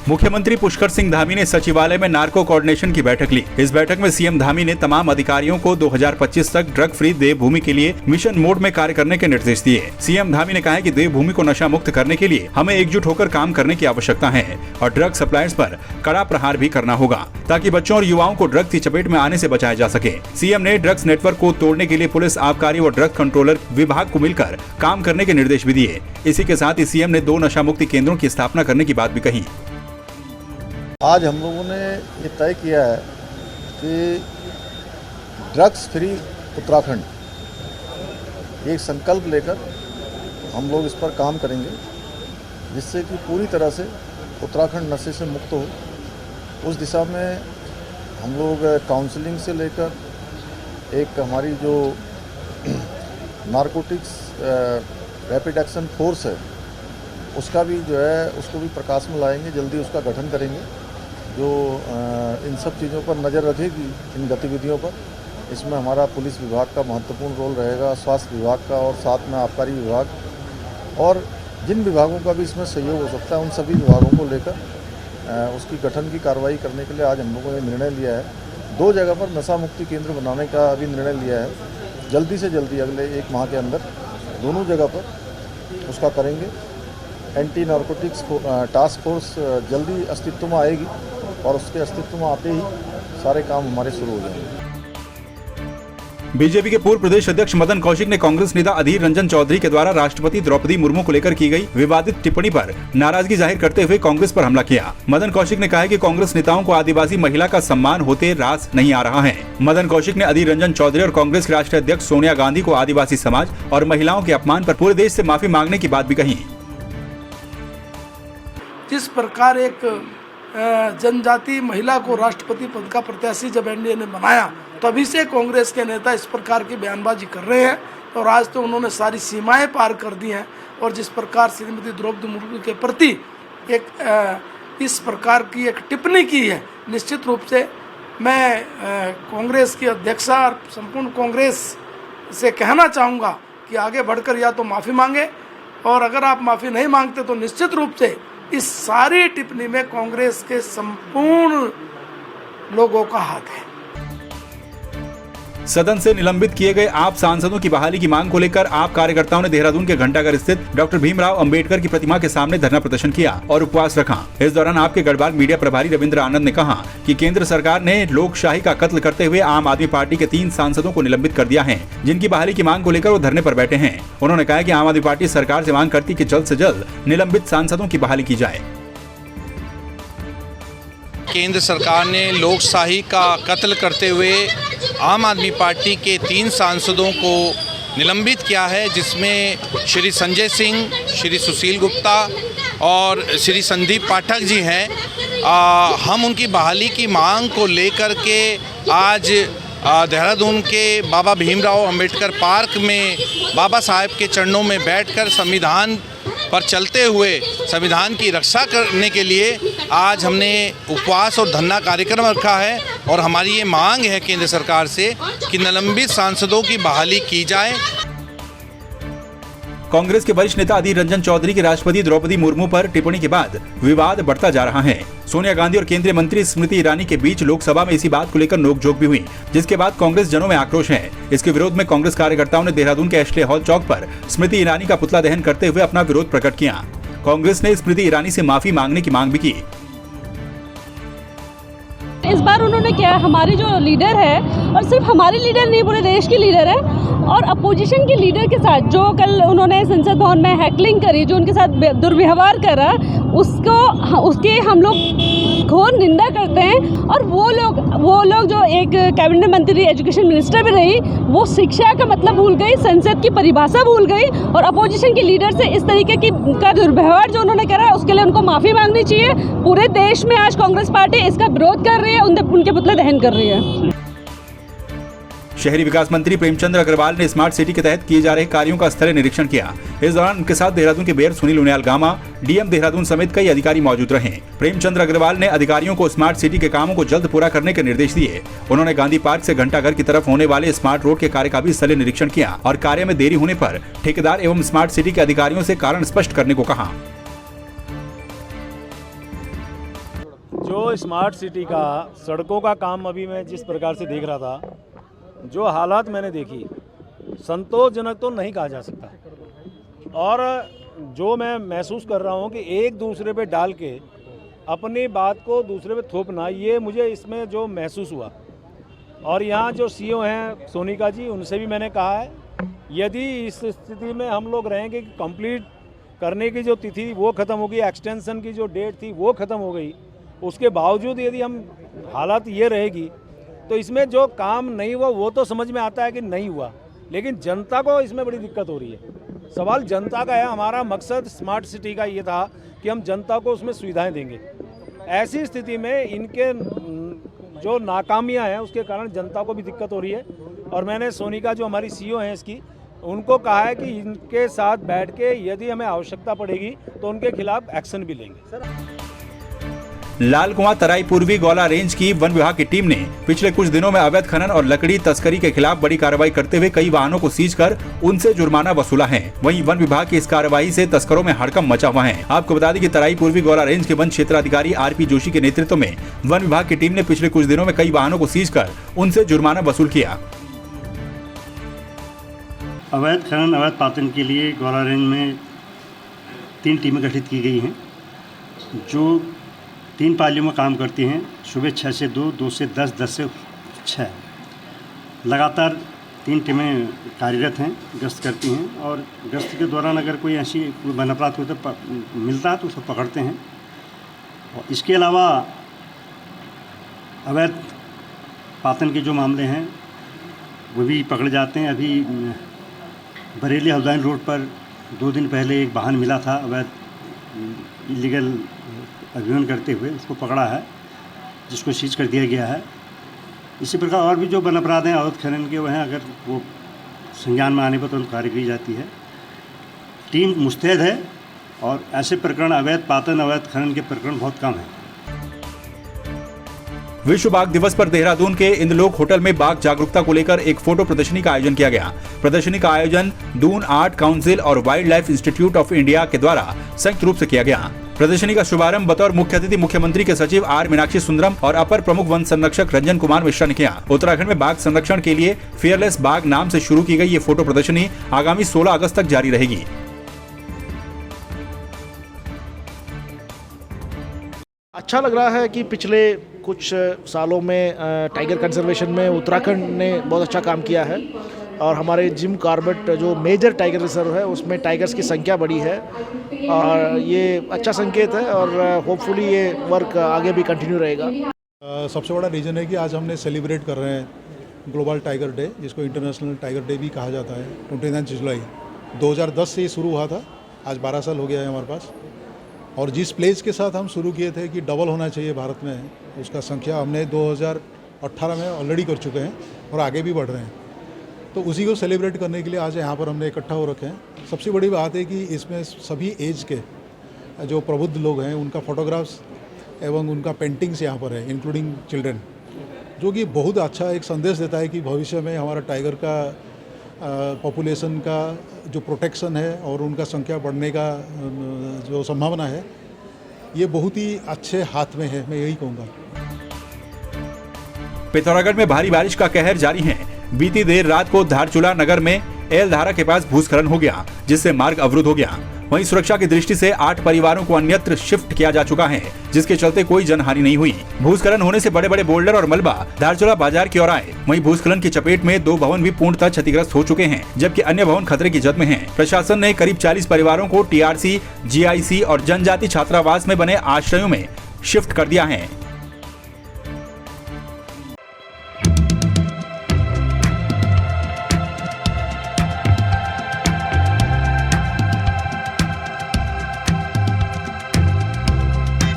मुख्यमंत्री पुष्कर सिंह धामी ने सचिवालय में नार्को कोऑर्डिनेशन की बैठक ली। इस बैठक में सीएम धामी ने तमाम अधिकारियों को 2025 तक ड्रग फ्री देवभूमि के लिए मिशन मोड में कार्य करने के निर्देश दिए। सीएम धामी ने कहा है कि देवभूमि को नशा मुक्त करने के लिए हमें एकजुट होकर काम करने की आवश्यकता है और ड्रग सप्लायर्स पर कड़ा प्रहार भी करना होगा ताकि बच्चों और युवाओं को ड्रग्स की चपेट में आने से बचाया जा सके। सीएम ने ड्रग्स नेटवर्क को तोड़ने के लिए पुलिस, आबकारी और ड्रग कंट्रोलर विभाग को मिलकर काम करने के निर्देश भी दिए। इसी के साथ ही सीएम ने 2 नशा मुक्ति केंद्रों की स्थापना करने की बात भी कही। आज हम लोगों ने ये तय किया है कि ड्रग्स फ्री उत्तराखंड एक संकल्प लेकर हम लोग इस पर काम करेंगे, जिससे कि पूरी तरह से उत्तराखंड नशे से मुक्त हो। उस दिशा में हम लोग काउंसलिंग से लेकर एक हमारी जो नारकोटिक्स रैपिड एक्शन फोर्स है उसका भी जो है उसको भी प्रकाश में लाएंगे। जल्दी उसका गठन करेंगे जो इन सब चीज़ों पर नज़र रखेगी, इन गतिविधियों पर। इसमें हमारा पुलिस विभाग का महत्वपूर्ण रोल रहेगा, स्वास्थ्य विभाग का और साथ में आबकारी विभाग, और जिन विभागों का भी इसमें सहयोग हो सकता है उन सभी विभागों को लेकर उसकी गठन की कार्रवाई करने के लिए आज हम लोगों ने निर्णय लिया है। 2 जगह पर नशा मुक्ति केंद्र बनाने का अभी निर्णय लिया है। जल्दी से जल्दी अगले 1 माह के अंदर दोनों जगह पर उसका करेंगे। एंटी नारकोटिक्स टास्क फोर्स जल्दी अस्तित्व में आएगी और उसके अस्तित्व में आते ही सारे काम हमारे शुरू हो जाएंगे। बीजेपी के पूर्व प्रदेश अध्यक्ष मदन कौशिक ने कांग्रेस नेता अधीर रंजन चौधरी के द्वारा राष्ट्रपति द्रौपदी मुर्मू को लेकर की गई विवादित टिप्पणी पर नाराजगी जाहिर करते हुए कांग्रेस पर हमला किया। मदन कौशिक ने कहा है कि कांग्रेस नेताओं को आदिवासी महिला का सम्मान होते रास नहीं आ रहा है। मदन कौशिक ने अधीर रंजन चौधरी और कांग्रेस के राष्ट्रीय अध्यक्ष सोनिया गांधी को आदिवासी समाज और महिलाओं के अपमान पर पूरे देश से माफी मांगने की बात भी कही। जिस प्रकार एक जनजाति महिला को राष्ट्रपति पद का प्रत्याशी जब एनडीए ने बनाया तभी से कांग्रेस के नेता इस प्रकार की बयानबाजी कर रहे हैं और आज तो उन्होंने सारी सीमाएं पार कर दी हैं। और जिस प्रकार श्रीमती द्रौपदी मुर्मू के प्रति एक इस प्रकार की एक टिप्पणी की है, निश्चित रूप से मैं कांग्रेस की अध्यक्षा और संपूर्ण कांग्रेस से कहना चाहूँगा कि आगे बढ़कर या तो माफ़ी मांगे, और अगर आप माफ़ी नहीं मांगते तो निश्चित रूप से इस सारी टिप्पणी में कांग्रेस के संपूर्ण लोगों का हाथ है। सदन से निलंबित किए गए आप सांसदों की बहाली की मांग को लेकर आप कार्यकर्ताओं ने देहरादून के घंटाघर स्थित डॉक्टर भीमराव अंबेडकर की प्रतिमा के सामने धरना प्रदर्शन किया और उपवास रखा। इस दौरान आपके गढ़वाल मीडिया प्रभारी रविंद्र आनंद ने कहा कि केंद्र सरकार ने लोकशाही का कत्ल करते हुए आम आदमी पार्टी के 3 सांसदों को निलंबित कर दिया है, जिनकी बहाली की मांग को लेकर वो धरने पर बैठे हैं। उन्होंने कहा कि आम आदमी पार्टी सरकार से मांग करती कि जल्द से जल्द निलंबित सांसदों की बहाली की जाए। केंद्र सरकार ने लोकशाही का कत्ल करते हुए आम आदमी पार्टी के 3 सांसदों को निलंबित किया है, जिसमें श्री संजय सिंह, श्री सुशील गुप्ता और श्री संदीप पाठक जी हैं। हम उनकी बहाली की मांग को लेकर के आज देहरादून के बाबा भीमराव अंबेडकर पार्क में बाबा साहेब के चरणों में बैठकर संविधान पर चलते हुए संविधान की रक्षा करने के लिए आज हमने उपवास और धरना कार्यक्रम रखा है। और हमारी ये मांग है केंद्र सरकार से कि निलंबित सांसदों की बहाली की जाए। कांग्रेस के वरिष्ठ नेता अधीर रंजन चौधरी की राष्ट्रपति द्रौपदी मुर्मू पर टिप्पणी के बाद विवाद बढ़ता जा रहा है। सोनिया गांधी और केंद्रीय मंत्री स्मृति ईरानी के बीच लोकसभा में इसी बात को लेकर नोकझोंक भी हुई, जिसके बाद कांग्रेस जनों में आक्रोश है। इसके विरोध में कांग्रेस कार्यकर्ताओं ने देहरादून के एशले हॉल चौक पर स्मृति ईरानी का पुतला दहन करते हुए अपना विरोध प्रकट किया। कांग्रेस ने स्मृति ईरानी से माफी मांगने की मांग भी की। इस बार उन्होंने क्या, हमारे जो लीडर है, और सिर्फ हमारे लीडर नहीं पूरे देश के लीडर है, और अपोजिशन के लीडर के साथ जो कल उन्होंने संसद भवन में हैकलिंग करी, जो उनके साथ दुर्व्यवहार करा, उसके हम लोग घोर निंदा करते हैं। और वो लोग जो एक कैबिनेट मंत्री, एजुकेशन मिनिस्टर भी रही, वो शिक्षा का मतलब भूल गई, संसद की परिभाषा भूल गई, और अपोजिशन के लीडर से इस तरीके का दुर्व्यवहार जो उन्होंने करा उसके लिए उनको माफ़ी मांगनी चाहिए। पूरे देश में आज कांग्रेस पार्टी इसका विरोध कर रही है, उनके पुतले दहन कर रही है। शहरी विकास मंत्री प्रेमचंद्र अग्रवाल ने स्मार्ट सिटी के तहत किए जा रहे कार्यों का स्थलीय निरीक्षण किया। इस दौरान उनके साथ देहरादून के मेयर सुनील उनियाल गामा, डीएम देहरादून समेत कई अधिकारी मौजूद रहे। प्रेमचंद्र अग्रवाल ने अधिकारियों को स्मार्ट सिटी के कामों को जल्द पूरा करने के निर्देश दिए। उन्होंने गांधी पार्क से घंटाघर की तरफ होने वाले स्मार्ट रोड के कार्य का भी स्थलीय निरीक्षण किया और कार्य में देरी होने पर ठेकेदार एवं स्मार्ट सिटी के अधिकारियों से कारण स्पष्ट करने को कहा। जो स्मार्ट सिटी का सड़कों का काम अभी मैं जिस प्रकार से देख रहा था, जो हालात मैंने देखी, संतोषजनक तो नहीं कहा जा सकता। और जो मैं महसूस कर रहा हूँ कि एक दूसरे पे डाल के अपनी बात को दूसरे पे थोपना, ये मुझे इसमें जो महसूस हुआ। और यहाँ जो सीईओ हैं सोनिका जी, उनसे भी मैंने कहा है, यदि इस स्थिति में हम लोग रहेंगे कि कंप्लीट करने की जो तिथि वो ख़त्म हो गई, एक्सटेंशन की जो डेट थी वो ख़त्म हो गई, उसके बावजूद यदि हम हालात ये रहेगी तो इसमें जो काम नहीं हुआ वो तो समझ में आता है कि नहीं हुआ, लेकिन जनता को इसमें बड़ी दिक्कत हो रही है। सवाल जनता का है। हमारा मकसद स्मार्ट सिटी का ये था कि हम जनता को उसमें सुविधाएं देंगे। ऐसी स्थिति में इनके जो नाकामियां हैं उसके कारण जनता को भी दिक्कत हो रही है। और मैंने सोनिका जो हमारी सीईओ हैं इसकी, उनको कहा है कि इनके साथ बैठ के यदि हमें आवश्यकता पड़ेगी तो उनके खिलाफ एक्शन भी लेंगे। लाल कुआं तराई पूर्वी गौला रेंज की वन विभाग की टीम ने पिछले कुछ दिनों में अवैध खनन और लकड़ी तस्करी के खिलाफ बड़ी कार्रवाई करते हुए कई वाहनों को सीज कर उनसे जुर्माना वसूला है। वहीं वन विभाग की इस कार्रवाई से तस्करों में हड़कंप मचा हुआ है। आपको बता दें कि तराई पूर्वी गौला रेंज के वन क्षेत्राधिकारी आरपी जोशी के नेतृत्व में वन विभाग की टीम ने पिछले कुछ दिनों में कई वाहनों को सीज कर उनसे जुर्माना वसूल किया। अवैध खनन अवैध पातन के लिए गौला रेंज में 3 टीमें गठित की गई हैं, जो 3 पालियों में काम करती हैं। सुबह 6 से 2, 2 से 10, 10 से 6 लगातार 3 टीमें कार्यरत हैं, गश्त करती हैं। और गश्त के दौरान अगर कोई ऐसी वन अपराध होता तो मिलता है तो उसको पकड़ते हैं। और इसके अलावा अवैध पातन के जो मामले हैं वो भी पकड़े जाते हैं। अभी बरेली हल्द्वानी रोड पर 2 दिन पहले एक वाहन मिला था अवैध इलीगल अभियान करते हुए, उसको पकड़ा है, जिसको सीज कर दिया गया है। इसी प्रकार और भी जो वन अपराध हैं अवैध खनन के, वह हैं, अगर वो संज्ञान में आने पर तो कार्रवाई की जाती है। टीम मुस्तैद है और ऐसे प्रकरण अवैध पातन अवैध खनन के प्रकरण बहुत कम हैं। विश्व बाघ दिवस पर देहरादून के इंद्रलोक होटल में बाघ जागरूकता को लेकर एक फोटो प्रदर्शनी का आयोजन किया गया। प्रदर्शनी का आयोजन दून आर्ट काउंसिल और wild life institute of India के द्वारा संयुक्त रूप से किया गया। प्रदर्शनी का शुभारंभ बतौर मुख्य अतिथि मुख्यमंत्री के सचिव आर मीनाक्षी सुंदरम और अपर प्रमुख वन संरक्षक रंजन कुमार मिश्रा ने किया। उत्तराखंड में बाघ संरक्षण के लिए फेयरलेस बाघ नाम से शुरू की गई ये फोटो प्रदर्शनी आगामी 16 अगस्त तक जारी रहेगी। अच्छा लग रहा है कि पिछले कुछ सालों में टाइगर कंजर्वेशन में उत्तराखंड ने बहुत अच्छा काम किया है। और हमारे जिम कॉर्बेट जो मेजर टाइगर रिजर्व है उसमें टाइगर्स की संख्या बढ़ी है और ये अच्छा संकेत है और होपफुली ये वर्क आगे भी कंटिन्यू रहेगा। सबसे बड़ा रीज़न है कि आज हमने सेलिब्रेट कर रहे हैं ग्लोबल टाइगर डे, जिसको इंटरनेशनल टाइगर डे भी कहा जाता है। 29 जुलाई 2010 से ये शुरू हुआ था, आज 12 साल हो गया है हमारे पास। और जिस प्लेज के साथ हम शुरू किए थे कि डबल होना चाहिए भारत में, उसका संख्या हमने 2018 में ऑलरेडी कर चुके हैं और आगे भी बढ़ रहे हैं। तो उसी को सेलिब्रेट करने के लिए आज यहाँ पर हमने इकट्ठा हो रखे हैं। सबसे बड़ी बात है कि इसमें सभी एज के जो प्रबुद्ध लोग हैं उनका फोटोग्राफ्स एवं उनका पेंटिंग्स यहाँ पर है, इंक्लूडिंग चिल्ड्रन, जो कि बहुत अच्छा एक संदेश देता है कि भविष्य में हमारा टाइगर का पॉपुलेशन का जो प्रोटेक्शन है और उनका संख्या बढ़ने का जो संभावना है, ये बहुत ही अच्छे हाथ में है, मैं यही कहूँगा। पिथौरागढ़ में भारी बारिश का कहर जारी है। बीती देर रात को धारचूला नगर में एल धारा के पास भूस्खलन हो गया, जिससे मार्ग अवरुद्ध हो गया। वहीं सुरक्षा की दृष्टि से 8 परिवारों को अन्यत्र शिफ्ट किया जा चुका है, जिसके चलते कोई जनहानि नहीं हुई। भूस्खलन होने से बड़े बड़े बोल्डर और मलबा धारचूला बाजार की ओर आए। वहीं भूस्खलन की चपेट में 2 भवन भी पूर्णतः क्षतिग्रस्त हो चुके हैं, जबकि अन्य भवन खतरे की जद में हैं। प्रशासन ने करीब 40 परिवारों को टीआरसी, जीआईसी और जनजाति छात्रावास में बने आश्रयों में शिफ्ट कर दिया है।